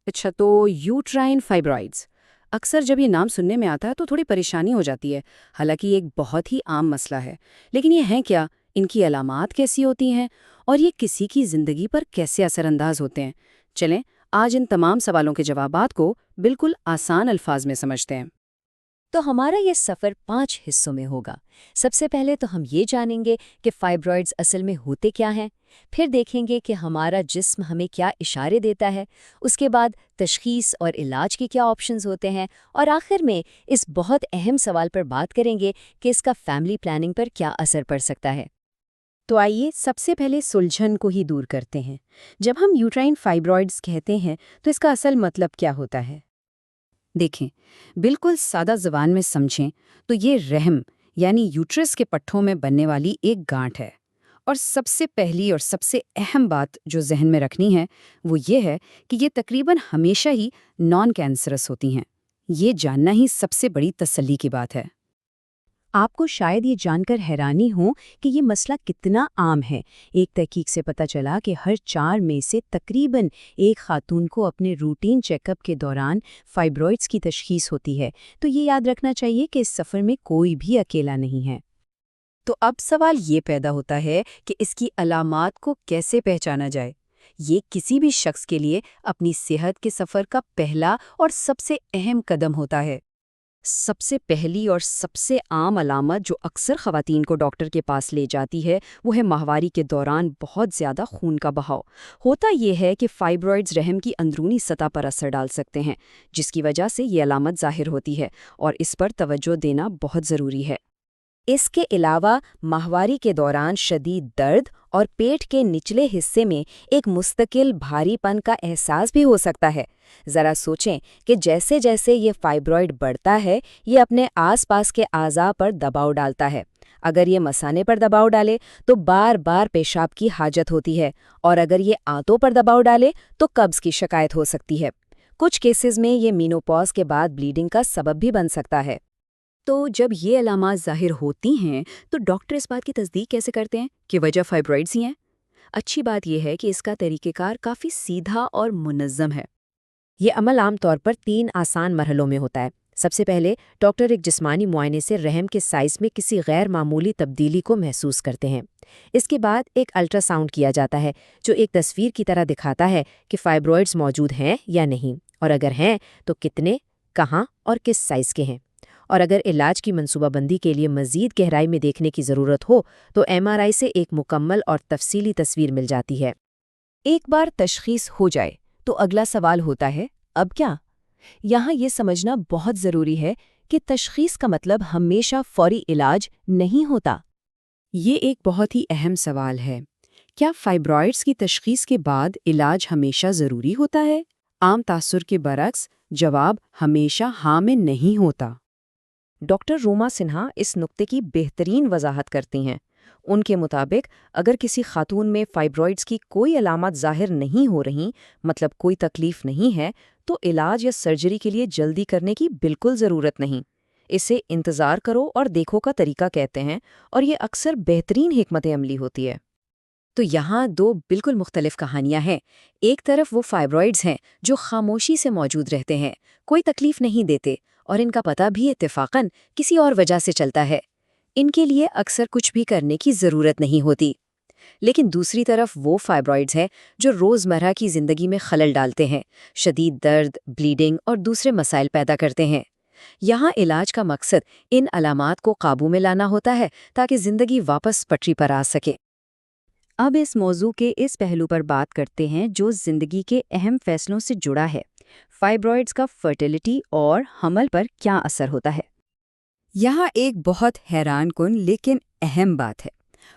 اچھا، تو یوٹرائن فائبرائڈز اکثر جب یہ نام سننے میں آتا ہے تو تھوڑی پریشانی ہو جاتی ہے، حالانکہ یہ ایک بہت ہی عام مسئلہ ہے۔ لیکن یہ ہیں کیا؟ ان کی علامات کیسی ہوتی ہیں؟ اور یہ کسی کی زندگی پر کیسے اثر انداز ہوتے ہیں؟ چلیں آج ان تمام سوالوں کے جوابات کو بالکل آسان الفاظ میں سمجھتے ہیں۔ تو ہمارا یہ سفر 5 حصوں میں ہوگا۔ سب سے پہلے تو ہم یہ جانیں گے کہ فائبرائڈز اصل میں ہوتے کیا ہیں، پھر دیکھیں گے کہ ہمارا جسم ہمیں کیا اشارے دیتا ہے، اس کے بعد تشخیص اور علاج کے کیا آپشنز ہوتے ہیں، اور آخر میں اس بہت اہم سوال پر بات کریں گے کہ اس کا فیملی پلاننگ پر کیا اثر پڑ سکتا ہے۔ تو آئیے سب سے پہلے سلجھن کو ہی دور کرتے ہیں۔ جب ہم یوٹرائن فائبرائڈز کہتے ہیں تو اس کا اصل مطلب کیا ہوتا ہے؟ دیکھیں، بالکل سادہ زبان میں سمجھیں تو یہ رحم یعنی یوٹرس کے پٹھوں میں بننے والی ایک گانٹھ ہے۔ اور سب سے پہلی اور سب سے اہم بات جو ذہن میں رکھنی ہے وہ یہ ہے کہ یہ تقریباً ہمیشہ ہی نان کینسرس ہوتی ہیں۔ یہ جاننا ہی سب سے بڑی تسلی کی بات ہے۔ آپ کو شاید یہ جان کر حیرانی ہو کہ یہ مسئلہ کتنا عام ہے۔ ایک تحقیق سے پتہ چلا کہ ہر 4 میں سے تقریباً ایک خاتون کو اپنے روٹین چیک اپ کے دوران فائبرائڈز کی تشخیص ہوتی ہے۔ تو یہ یاد رکھنا چاہیے کہ اس سفر میں کوئی بھی اکیلا نہیں ہے۔ تو اب سوال یہ پیدا ہوتا ہے کہ اس کی علامات کو کیسے پہچانا جائے؟ یہ کسی بھی شخص کے لیے اپنی صحت کے سفر کا پہلا اور سب سے اہم قدم ہوتا ہے۔ سب سے پہلی اور سب سے عام علامت جو اکثر خواتین کو ڈاکٹر کے پاس لے جاتی ہے وہ ہے ماہواری کے دوران بہت زیادہ خون کا بہاؤ۔ ہوتا یہ ہے کہ فائبرائڈز رحم کی اندرونی سطح پر اثر ڈال سکتے ہیں، جس کی وجہ سے یہ علامت ظاہر ہوتی ہے، اور اس پر توجہ دینا بہت ضروری ہے۔ اس کے علاوہ ماہواری کے دوران شدید درد اور پیٹ کے نچلے حصے میں ایک مستقل بھاری پن کا احساس بھی ہو سکتا ہے۔ ذرا سوچیں کہ جیسے جیسے یہ فائبرائڈ بڑھتا ہے یہ اپنے آس پاس کے اعضاء پر دباؤ ڈالتا ہے۔ اگر یہ مثانے پر دباؤ ڈالے تو بار بار پیشاب کی حاجت ہوتی ہے، اور اگر یہ آنتوں پر دباؤ ڈالے تو قبض کی شکایت ہو سکتی ہے۔ کچھ کیسز میں یہ مینوپاز کے بعد بلیڈنگ کا سبب بھی بن سکتا ہے۔ تو جب یہ علامات ظاہر ہوتی ہیں تو ڈاکٹر اس بات کی تصدیق کیسے کرتے ہیں کہ وجہ فائبرائڈز ہی ہیں؟ اچھی بات یہ ہے کہ اس کا طریقہ کار کافی سیدھا اور منظم ہے۔ یہ عمل عام طور پر 3 آسان مرحلوں میں ہوتا ہے۔ سب سے پہلے ڈاکٹر ایک جسمانی معائنے سے رحم کے سائز میں کسی غیر معمولی تبدیلی کو محسوس کرتے ہیں۔ اس کے بعد ایک الٹرا ساؤنڈ کیا جاتا ہے جو ایک تصویر کی طرح دکھاتا ہے کہ فائبرائڈز موجود ہیں یا نہیں، اور اگر ہیں تو کتنے، کہاں اور کس سائز کے ہیں۔ اور اگر علاج کی منصوبہ بندی کے لیے مزید گہرائی میں دیکھنے کی ضرورت ہو تو MRI سے ایک مکمل اور تفصیلی تصویر مل جاتی ہے۔ ایک بار تشخیص ہو جائے تو اگلا سوال ہوتا ہے اب کیا؟ یہاں یہ سمجھنا بہت ضروری ہے کہ تشخیص کا مطلب ہمیشہ فوری علاج نہیں ہوتا۔ یہ ایک بہت ہی اہم سوال ہے۔ کیا فائبرائڈز کی تشخیص کے بعد علاج ہمیشہ ضروری ہوتا ہے؟ عام تاثر کے برعکس جواب ہمیشہ ہاں میں نہیں ہوتا۔ ڈاکٹر روما سنہا اس نقطے کی بہترین وضاحت کرتی ہیں۔ ان کے مطابق اگر کسی خاتون میں فائبرائڈز کی کوئی علامات ظاہر نہیں ہو رہی، مطلب کوئی تکلیف نہیں ہے، تو علاج یا سرجری کے لیے جلدی کرنے کی بالکل ضرورت نہیں۔ اسے انتظار کرو اور دیکھو کا طریقہ کہتے ہیں، اور یہ اکثر بہترین حکمت عملی ہوتی ہے۔ تو یہاں 2 بالکل مختلف کہانیاں ہیں۔ ایک طرف وہ فائبرائڈز ہیں جو خاموشی سے موجود رہتے ہیں، کوئی تکلیف نہیں دیتے، اور ان کا پتہ بھی اتفاقاً کسی اور وجہ سے چلتا ہے۔ ان کے لیے اکثر کچھ بھی کرنے کی ضرورت نہیں ہوتی۔ لیکن دوسری طرف وہ فائبرائڈز ہیں جو روزمرہ کی زندگی میں خلل ڈالتے ہیں، شدید درد، بلیڈنگ اور دوسرے مسائل پیدا کرتے ہیں۔ یہاں علاج کا مقصد ان علامات کو قابو میں لانا ہوتا ہے تاکہ زندگی واپس پٹری پر آ سکے۔ اب اس موضوع کے اس پہلو پر بات کرتے ہیں جو زندگی کے اہم فیصلوں سے جڑا ہے۔ فائبرائڈز کا فرٹیلٹی اور حمل پر کیا اثر ہوتا ہے؟ یہاں ایک بہت حیران کن لیکن اہم بات ہے۔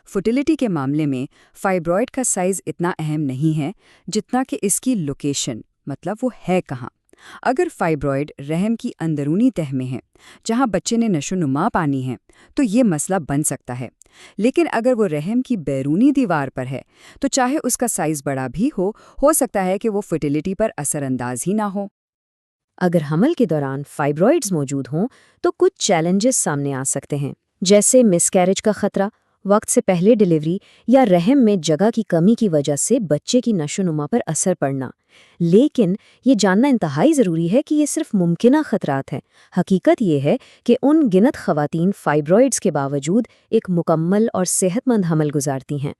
فرٹیلٹی کے معاملے میں فائبرائڈ کا سائز اتنا اہم نہیں ہے جتنا کہ اس کی لوکیشن، مطلب وہ ہے کہاں۔ اگر فائبرائڈ رحم کی اندرونی تہہ میں ہے جہاں بچے نے نشو نما پانی ہے تو یہ مسئلہ بن سکتا ہے، لیکن اگر وہ رحم کی بیرونی دیوار پر ہے تو چاہے اس کا سائز بڑا بھی ہو سکتا ہے کہ وہ فرٹیلٹی پر اثر انداز ہی نہ ہو۔ اگر حمل کے دوران فائبرائڈز موجود ہوں تو کچھ چیلنجز سامنے آ سکتے ہیں، جیسے مس کیریج کا خطرہ وقت سے پہلے ڈلیوری یا رحم میں جگہ کی کمی کی وجہ سے بچے کی نشو و نما پر اثر پڑنا۔ لیکن یہ جاننا انتہائی ضروری ہے کہ یہ صرف ممکنہ خطرات ہیں۔ حقیقت یہ ہے کہ ان گنت خواتین فائبرائڈز کے باوجود ایک مکمل اور صحت مند حمل گزارتی ہیں۔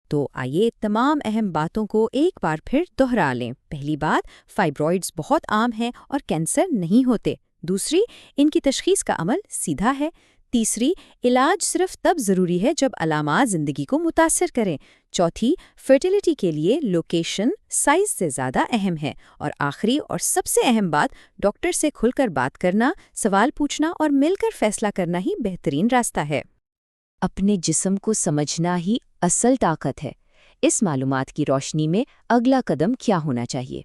تو آئیے تمام اہم باتوں کو ایک بار پھر دہرا لیں۔ پہلی بات، فائبرائڈز بہت عام ہیں اور کینسر نہیں ہوتے۔ دوسری، ان کی تشخیص کا عمل سیدھا ہے۔ تیسری، علاج صرف تب ضروری ہے جب علامات زندگی کو متاثر کریں۔ چوتھی، فرٹیلیٹی کے لیے لوکیشن سائز سے زیادہ اہم ہے۔ اور آخری اور سب سے اہم بات، ڈاکٹر سے کھل کر بات کرنا، سوال پوچھنا اور مل کر فیصلہ کرنا ہی بہترین راستہ ہے۔ اپنے جسم کو سمجھنا ہی اصل طاقت ہے۔ اس معلومات کی روشنی میں اگلا قدم کیا ہونا چاہیے؟